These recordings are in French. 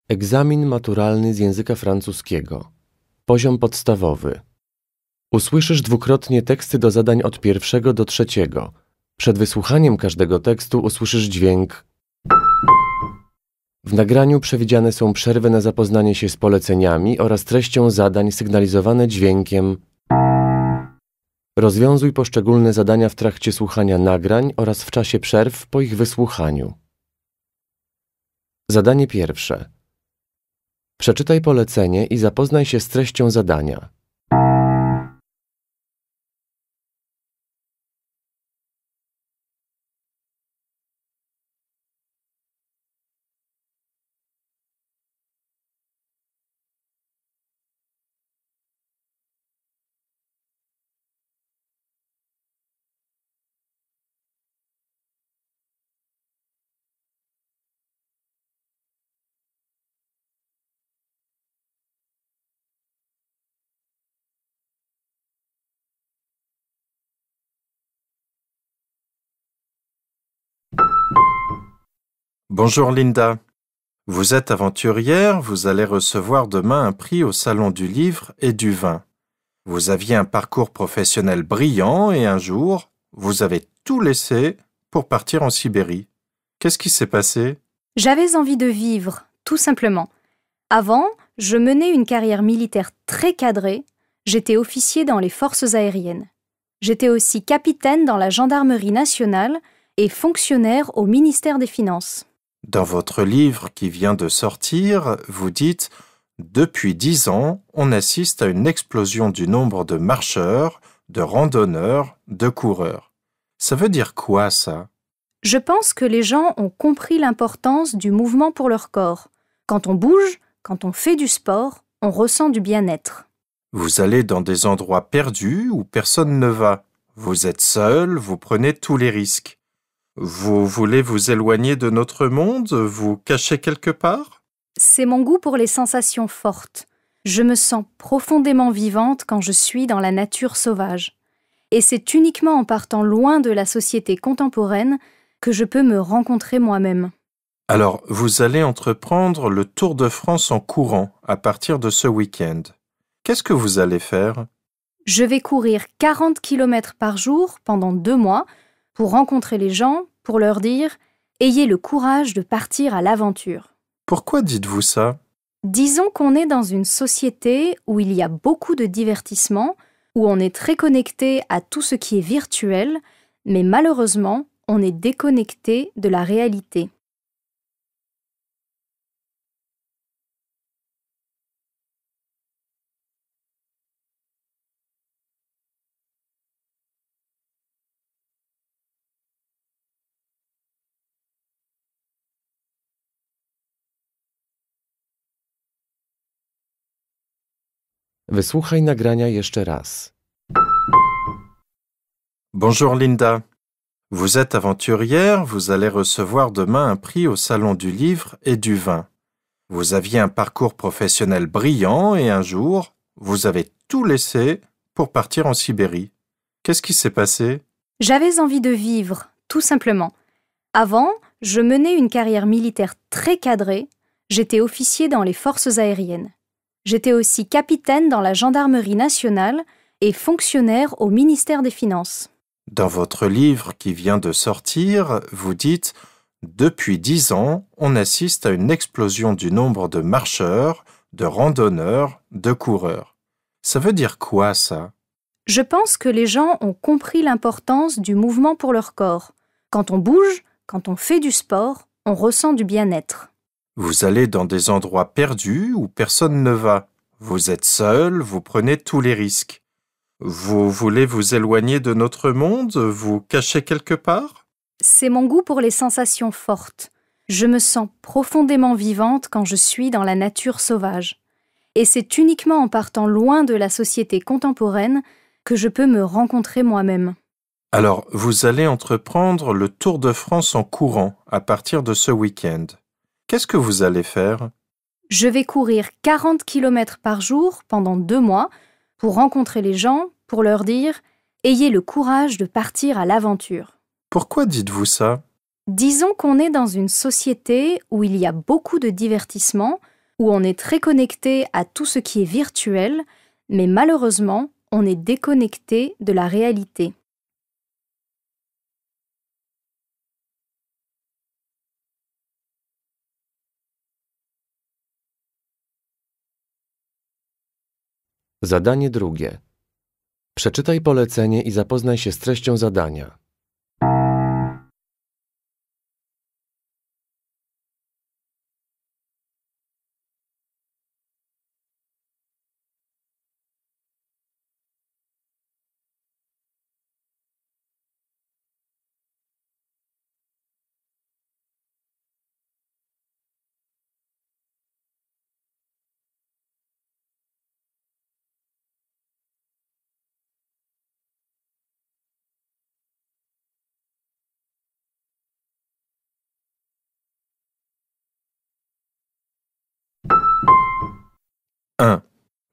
Egzamin maturalny z języka francuskiego. Poziom podstawowy. Usłyszysz dwukrotnie teksty do zadań od 1 do 3. Przed wysłuchaniem każdego tekstu usłyszysz dźwięk. W nagraniu przewidziane są przerwy na zapoznanie się z poleceniami oraz treścią zadań sygnalizowane dźwiękiem. Rozwiązuj poszczególne zadania w trakcie słuchania nagrań oraz w czasie przerw po ich wysłuchaniu. Zadanie pierwsze. Przeczytaj polecenie i zapoznaj się z treścią zadania. Bonjour Linda. Vous êtes aventurière, vous allez recevoir demain un prix au Salon du Livre et du Vin. Vous aviez un parcours professionnel brillant et un jour, vous avez tout laissé pour partir en Sibérie. Qu'est-ce qui s'est passé? J'avais envie de vivre, tout simplement. Avant, je menais une carrière militaire très cadrée. J'étais officier dans les forces aériennes. J'étais aussi capitaine dans la gendarmerie nationale et fonctionnaire au ministère des Finances. Dans votre livre qui vient de sortir, vous dites « Depuis 10 ans, on assiste à une explosion du nombre de marcheurs, de randonneurs, de coureurs. » Ça veut dire quoi, ça? Je pense que les gens ont compris l'importance du mouvement pour leur corps. Quand on bouge, quand on fait du sport, on ressent du bien-être. Vous allez dans des endroits perdus où personne ne va. Vous êtes seul, vous prenez tous les risques. Vous voulez vous éloigner de notre monde, vous cacher quelque part? C'est mon goût pour les sensations fortes. Je me sens profondément vivante quand je suis dans la nature sauvage. Et c'est uniquement en partant loin de la société contemporaine que je peux me rencontrer moi-même. Alors, vous allez entreprendre le Tour de France en courant à partir de ce week-end. Qu'est-ce que vous allez faire? Je vais courir 40 km par jour pendant 2 mois pour rencontrer les gens, pour leur dire « Ayez le courage de partir à l'aventure ». Pourquoi dites-vous ça? Disons qu'on est dans une société où il y a beaucoup de divertissement, où on est très connecté à tout ce qui est virtuel, mais malheureusement, on est déconnecté de la réalité. Wysłuchaj nagrania jeszcze raz. Bonjour Linda. Vous êtes aventurière, vous allez recevoir demain un prix au Salon du Livre et du Vin. Vous aviez un parcours professionnel brillant et un jour, vous avez tout laissé pour partir en Sibérie. Qu'est-ce qui s'est passé? J'avais envie de vivre, tout simplement. Avant, je menais une carrière militaire très cadrée. J'étais officier dans les forces aériennes. J'étais aussi capitaine dans la gendarmerie nationale et fonctionnaire au ministère des Finances. Dans votre livre qui vient de sortir, vous dites « Depuis 10 ans, on assiste à une explosion du nombre de marcheurs, de randonneurs, de coureurs. » Ça veut dire quoi, ça? Je pense que les gens ont compris l'importance du mouvement pour leur corps. Quand on bouge, quand on fait du sport, on ressent du bien-être. Vous allez dans des endroits perdus où personne ne va. Vous êtes seul, vous prenez tous les risques. Vous voulez vous éloigner de notre monde, vous cacher quelque part? C'est mon goût pour les sensations fortes. Je me sens profondément vivante quand je suis dans la nature sauvage. Et c'est uniquement en partant loin de la société contemporaine que je peux me rencontrer moi-même. Alors, vous allez entreprendre le Tour de France en courant à partir de ce week-end. Qu'est-ce que vous allez faire? Je vais courir 40 km par jour pendant 2 mois pour rencontrer les gens, pour leur dire « Ayez le courage de partir à l'aventure ». Pourquoi dites-vous ça? Disons qu'on est dans une société où il y a beaucoup de divertissement, où on est très connecté à tout ce qui est virtuel, mais malheureusement, on est déconnecté de la réalité. Zadanie drugie. Przeczytaj polecenie i zapoznaj się z treścią zadania.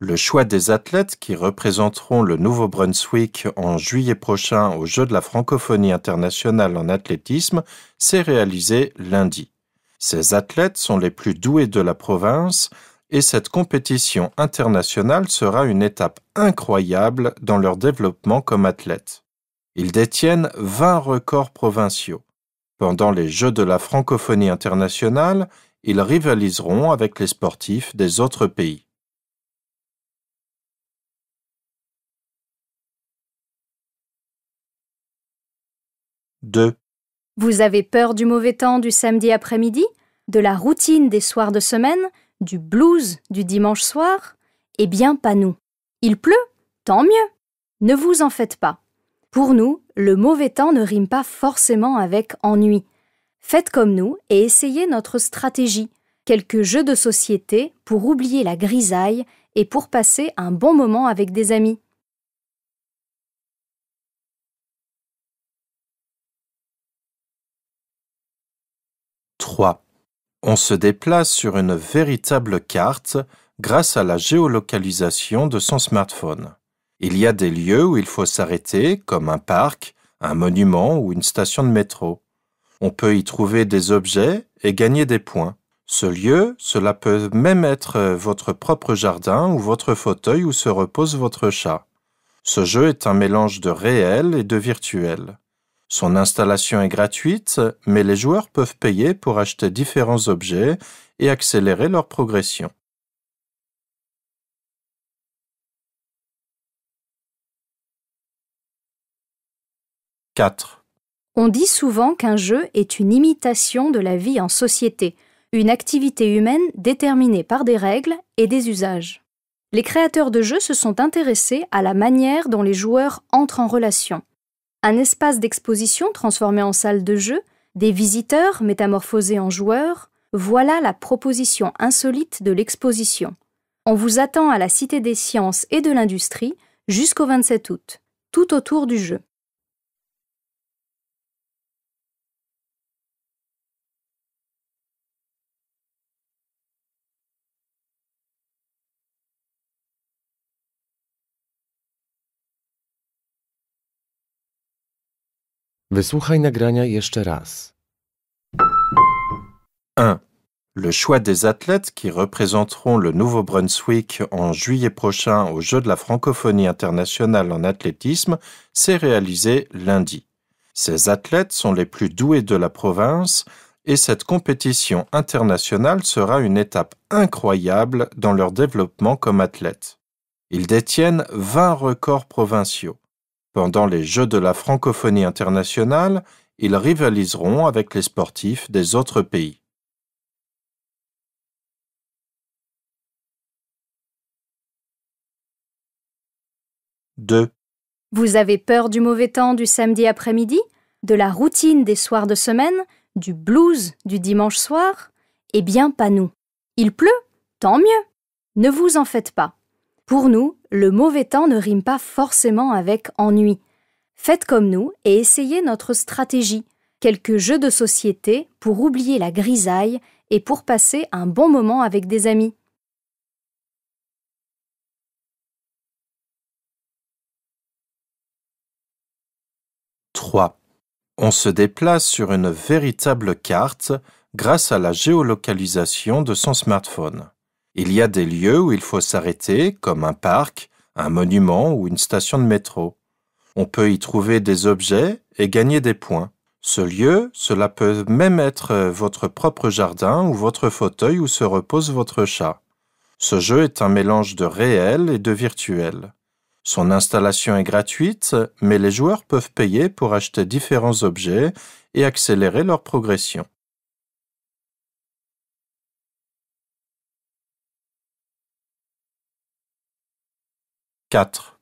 Le choix des athlètes qui représenteront le Nouveau-Brunswick en juillet prochain aux Jeux de la francophonie internationale en athlétisme s'est réalisé lundi. Ces athlètes sont les plus doués de la province et cette compétition internationale sera une étape incroyable dans leur développement comme athlètes. Ils détiennent 20 records provinciaux. Pendant les Jeux de la francophonie internationale, ils rivaliseront avec les sportifs des autres pays. Deux. Vous avez peur du mauvais temps du samedi après-midi, de la routine des soirs de semaine, du blues du dimanche soir? Eh bien, pas nous. Il pleut? Tant mieux. Ne vous en faites pas. Pour nous, le mauvais temps ne rime pas forcément avec ennui. Faites comme nous et essayez notre stratégie, quelques jeux de société pour oublier la grisaille et pour passer un bon moment avec des amis. On se déplace sur une véritable carte grâce à la géolocalisation de son smartphone. Il y a des lieux où il faut s'arrêter, comme un parc, un monument ou une station de métro. On peut y trouver des objets et gagner des points. Ce lieu, cela peut même être votre propre jardin ou votre fauteuil où se repose votre chat. Ce jeu est un mélange de réel et de virtuel. Son installation est gratuite, mais les joueurs peuvent payer pour acheter différents objets et accélérer leur progression. On dit souvent qu'un jeu est une imitation de la vie en société, une activité humaine déterminée par des règles et des usages. Les créateurs de jeux se sont intéressés à la manière dont les joueurs entrent en relation. Un espace d'exposition transformé en salle de jeu, des visiteurs métamorphosés en joueurs, voilà la proposition insolite de l'exposition. On vous attend à la Cité des Sciences et de l'Industrie jusqu'au 27 août, tout autour du jeu. Wysłuchaj nagrania jeszcze raz. 1. Le choix des athlètes qui représenteront le Nouveau-Brunswick en juillet prochain aux Jeux de la francophonie internationale en athlétisme s'est réalisé lundi. Ces athlètes sont les plus doués de la province et cette compétition internationale sera une étape incroyable dans leur développement comme athlètes. Ils détiennent 20 records provinciaux. Pendant les Jeux de la francophonie internationale, ils rivaliseront avec les sportifs des autres pays. Vous avez peur du mauvais temps du samedi après-midi, de la routine des soirs de semaine, du blues du dimanche soir? Eh bien, pas nous. Il pleut? Tant mieux. Ne vous en faites pas. Pour nous, le mauvais temps ne rime pas forcément avec ennui. Faites comme nous et essayez notre stratégie, quelques jeux de société pour oublier la grisaille et pour passer un bon moment avec des amis. On se déplace sur une véritable carte grâce à la géolocalisation de son smartphone. Il y a des lieux où il faut s'arrêter, comme un parc, un monument ou une station de métro. On peut y trouver des objets et gagner des points. Ce lieu, cela peut même être votre propre jardin ou votre fauteuil où se repose votre chat. Ce jeu est un mélange de réel et de virtuel. Son installation est gratuite, mais les joueurs peuvent payer pour acheter différents objets et accélérer leur progression. « 4.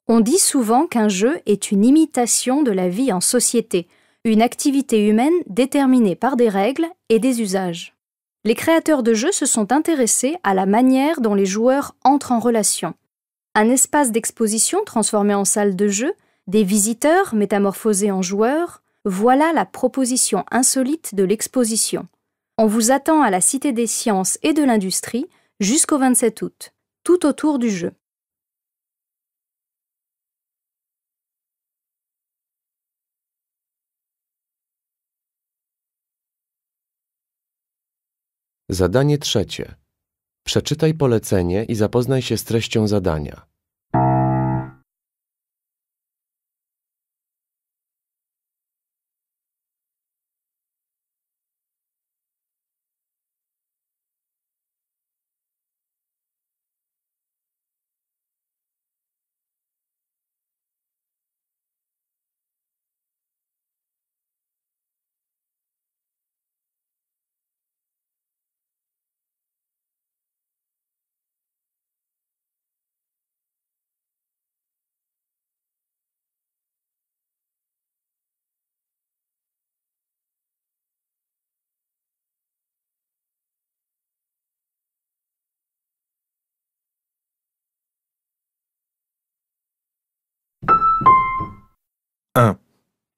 On dit souvent qu'un jeu est une imitation de la vie en société, une activité humaine déterminée par des règles et des usages. Les créateurs de jeux se sont intéressés à la manière dont les joueurs entrent en relation. Un espace d'exposition transformé en salle de jeu, des visiteurs métamorphosés en joueurs, voilà la proposition insolite de l'exposition. On vous attend à la Cité des Sciences et de l'Industrie jusqu'au 27 août, tout autour du jeu. Zadanie trzecie. Przeczytaj polecenie i zapoznaj się z treścią zadania.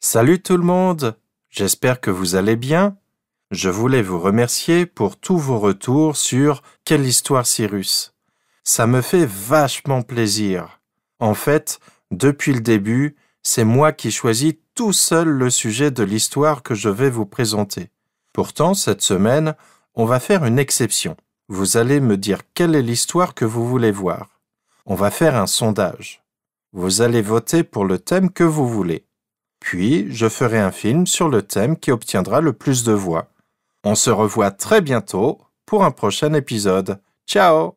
Salut tout le monde, j'espère que vous allez bien. Je voulais vous remercier pour tous vos retours sur Quelle histoire Cyrus. Ça me fait vachement plaisir. En fait, depuis le début, c'est moi qui choisis tout seul le sujet de l'histoire que je vais vous présenter. Pourtant, cette semaine, on va faire une exception. Vous allez me dire quelle est l'histoire que vous voulez voir. On va faire un sondage. Vous allez voter pour le thème que vous voulez. Puis, je ferai un film sur le thème qui obtiendra le plus de voix. On se revoit très bientôt pour un prochain épisode. Ciao!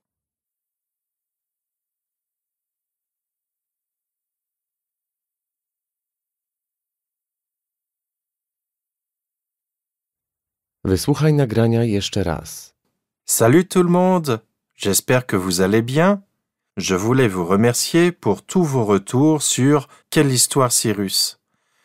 Wysłuchaj nagrania jeszcze raz. Salut tout le monde, j'espère que vous allez bien. Je voulais vous remercier pour tous vos retours sur Quelle histoire Cyrus.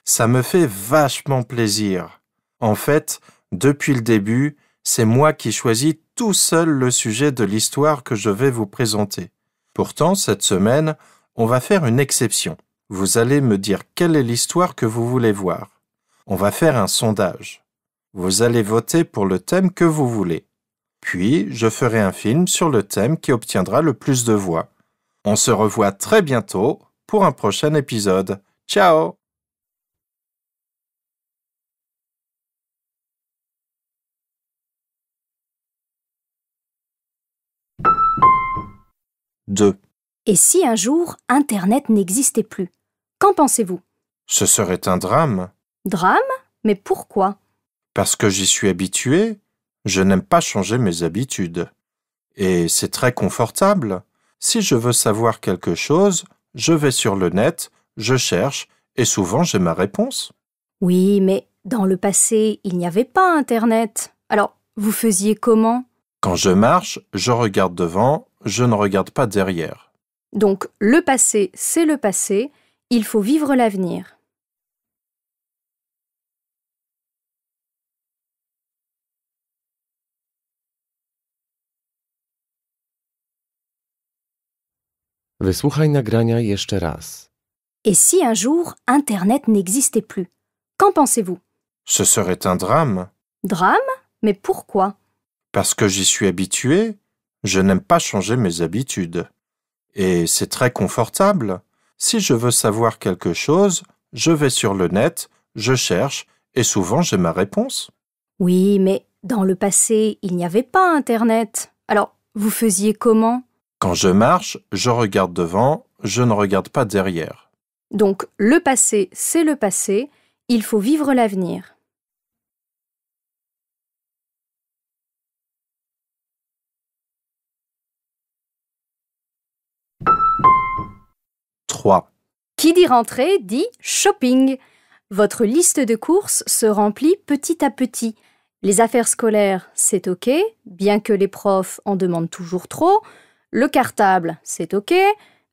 Ça me fait vachement plaisir. En fait, depuis le début, c'est moi qui choisis tout seul le sujet de l'histoire que je vais vous présenter. Pourtant, cette semaine, on va faire une exception. Vous allez me dire quelle est l'histoire que vous voulez voir. On va faire un sondage. Vous allez voter pour le thème que vous voulez. Puis, je ferai un film sur le thème qui obtiendra le plus de voix. On se revoit très bientôt pour un prochain épisode. Ciao! Deux. Et si un jour, Internet n'existait plus? Qu'en pensez-vous? Ce serait un drame. Drame? Mais pourquoi? Parce que j'y suis habitué. Je n'aime pas changer mes habitudes. Et c'est très confortable. Si je veux savoir quelque chose, je vais sur le net, je cherche, et souvent j'ai ma réponse. Oui, mais dans le passé, il n'y avait pas Internet. Alors, vous faisiez comment? Quand je marche, je regarde devant, je ne regarde pas derrière. Donc, le passé, c'est le passé. Il faut vivre l'avenir. Wysłuchaj nagrania jeszcze raz. Et si un jour, Internet n'existait plus? Qu'en pensez-vous? Ce serait un drame. Drame? Mais pourquoi? Parce que j'y suis habitué. Je n'aime pas changer mes habitudes. Et c'est très confortable. Si je veux savoir quelque chose, je vais sur le net, je cherche, et souvent j'ai ma réponse. Oui, mais dans le passé, il n'y avait pas Internet. Alors, Vous faisiez comment? Quand je marche, je regarde devant, je ne regarde pas derrière. Donc, le passé, c'est le passé. Il faut vivre l'avenir. Trois. Qui dit rentrée dit shopping. Votre liste de courses se remplit petit à petit. Les affaires scolaires, c'est OK, bien que les profs en demandent toujours trop. Le cartable, c'est OK,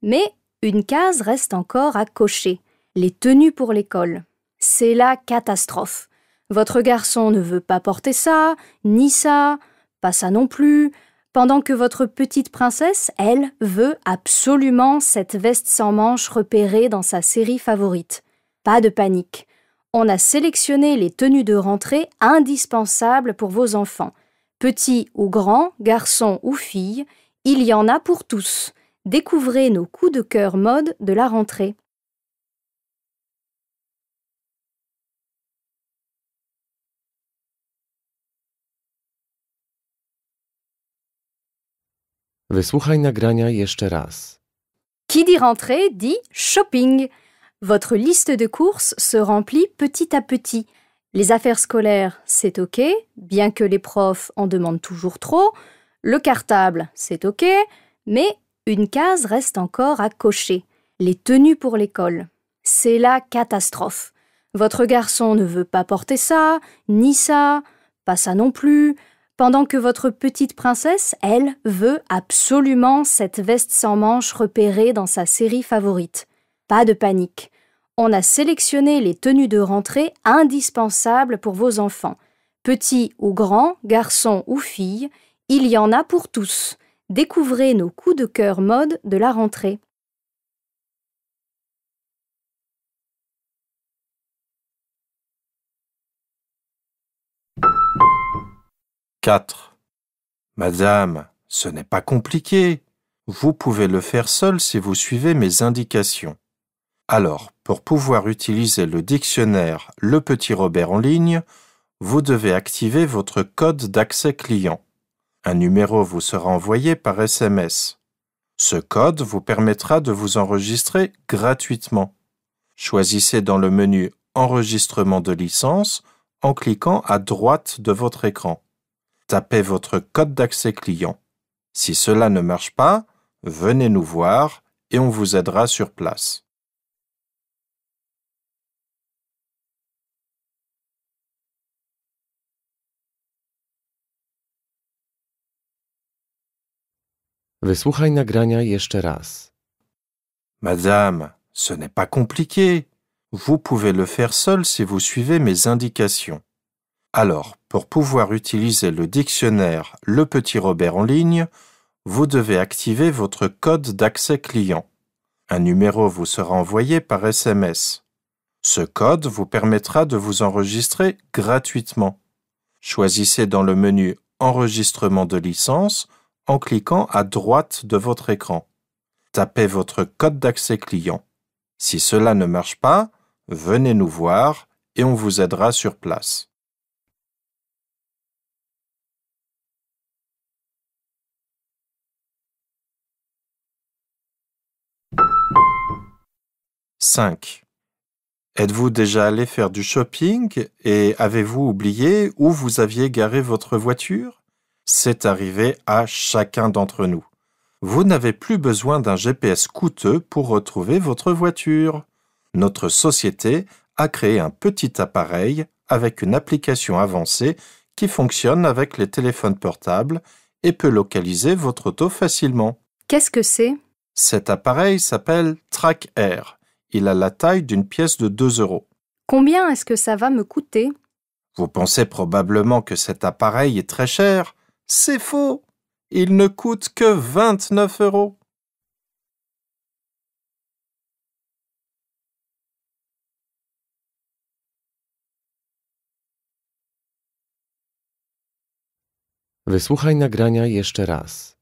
mais une case reste encore à cocher. Les tenues pour l'école. C'est la catastrophe. Votre garçon ne veut pas porter ça, ni ça, pas ça non plus, pendant que votre petite princesse, elle, veut absolument cette veste sans manches repérée dans sa série favorite. Pas de panique. On a sélectionné les tenues de rentrée indispensables pour vos enfants. Petits ou grands, garçons ou filles, il y en a pour tous. Découvrez nos coups de cœur mode de la rentrée. Wysłuchaj nagrania jeszcze raz. Qui dit rentrée dit shopping. Votre liste de courses se remplit petit à petit. Les affaires scolaires, c'est OK, bien que les profs en demandent toujours trop. Le cartable, c'est OK, mais une case reste encore à cocher. Les tenues pour l'école. C'est la catastrophe. Votre garçon ne veut pas porter ça, ni ça, pas ça non plus, pendant que votre petite princesse, elle, veut absolument cette veste sans manches repérée dans sa série favorite. Pas de panique. On a sélectionné les tenues de rentrée indispensables pour vos enfants. Petits ou grands, garçons ou filles, il y en a pour tous. Découvrez nos coups de cœur mode de la rentrée. Quatre. Madame, ce n'est pas compliqué. Vous pouvez le faire seul si vous suivez mes indications. Alors, pour pouvoir utiliser le dictionnaire Le Petit Robert en ligne, vous devez activer votre code d'accès client. Un numéro vous sera envoyé par SMS. Ce code vous permettra de vous enregistrer gratuitement. Choisissez dans le menu Enregistrement de licence en cliquant à droite de votre écran. Tapez votre code d'accès client. Si cela ne marche pas, venez nous voir et on vous aidera sur place. Wysłuchaj nagrania jeszcze raz. Madame, ce n'est pas compliqué. Vous pouvez le faire seul si vous suivez mes indications. Alors, pour pouvoir utiliser le dictionnaire Le Petit Robert en ligne, vous devez activer votre code d'accès client. Un numéro vous sera envoyé par SMS. Ce code vous permettra de vous enregistrer gratuitement. Choisissez dans le menu Enregistrement de licence en cliquant à droite de votre écran. Tapez votre code d'accès client. Si cela ne marche pas, venez nous voir et on vous aidera sur place. Cinq. Êtes-vous déjà allé faire du shopping et avez-vous oublié où vous aviez garé votre voiture? C'est arrivé à chacun d'entre nous. Vous n'avez plus besoin d'un GPS coûteux pour retrouver votre voiture. Notre société a créé un petit appareil avec une application avancée qui fonctionne avec les téléphones portables et peut localiser votre auto facilement. Qu'est-ce que c'est? Cet appareil s'appelle TrackAir. Il a la taille d'une pièce de 2 €. Combien est-ce que ça va me coûter? Vous pensez probablement que cet appareil est très cher. C'est faux. Il ne coûte que 29 €. Wysłuchaj nagrania jeszcze raz.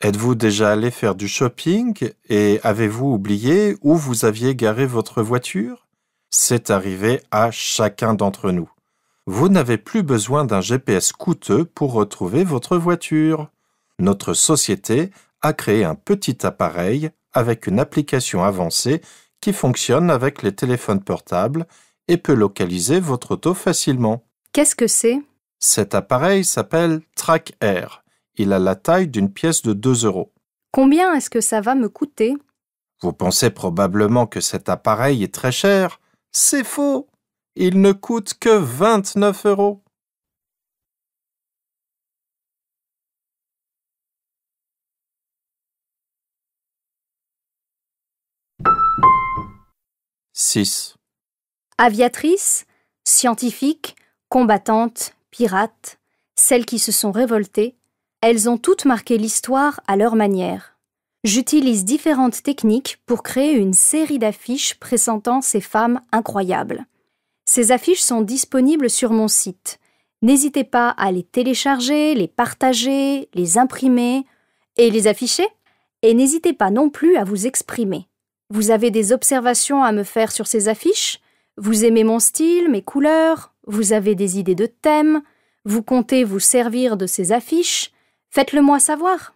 Êtes-vous déjà allé faire du shopping et avez-vous oublié où vous aviez garé votre voiture? C'est arrivé à chacun d'entre nous. Vous n'avez plus besoin d'un GPS coûteux pour retrouver votre voiture. Notre société a créé un petit appareil avec une application avancée qui fonctionne avec les téléphones portables et peut localiser votre auto facilement. Qu'est-ce que c'est? Cet appareil s'appelle TrackAir. Il a la taille d'une pièce de 2 euros. Combien est-ce que ça va me coûter? Vous pensez probablement que cet appareil est très cher. C'est faux. Il ne coûte que 29 euros. Six. Aviatrice, scientifique, combattante, pirate, celles qui se sont révoltées, elles ont toutes marqué l'histoire à leur manière. J'utilise différentes techniques pour créer une série d'affiches pressentant ces femmes incroyables. Ces affiches sont disponibles sur mon site. N'hésitez pas à les télécharger, les partager, les imprimer et les afficher. Et n'hésitez pas non plus à vous exprimer. Vous avez des observations à me faire sur ces affiches? Vous aimez mon style, mes couleurs? Vous avez des idées de thèmes? Vous comptez vous servir de ces affiches? Faites-le moi savoir.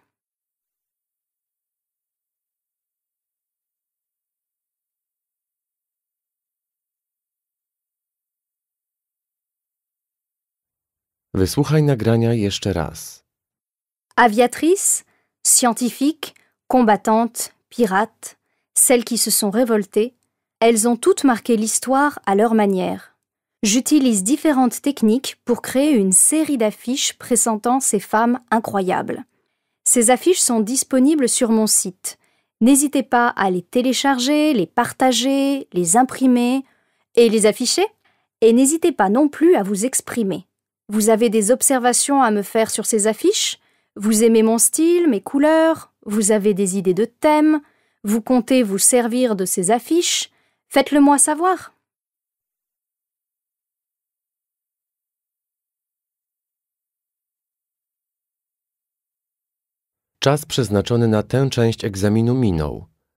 Wysłuchaj nagrania jeszcze raz. Aviatrice, scientifique, combattante, pirate, celles qui se sont révoltées, elles ont toutes marqué l'histoire à leur manière. J'utilise différentes techniques pour créer une série d'affiches pressentant ces femmes incroyables. Ces affiches sont disponibles sur mon site. N'hésitez pas à les télécharger, les partager, les imprimer et les afficher. Et n'hésitez pas non plus à vous exprimer. Vous avez des observations à me faire sur ces affiches? Vous aimez mon style, mes couleurs? Vous avez des idées de thèmes? Vous comptez vous servir de ces affiches? Faites-le moi savoir. Czas przeznaczony na tę część egzaminu minął.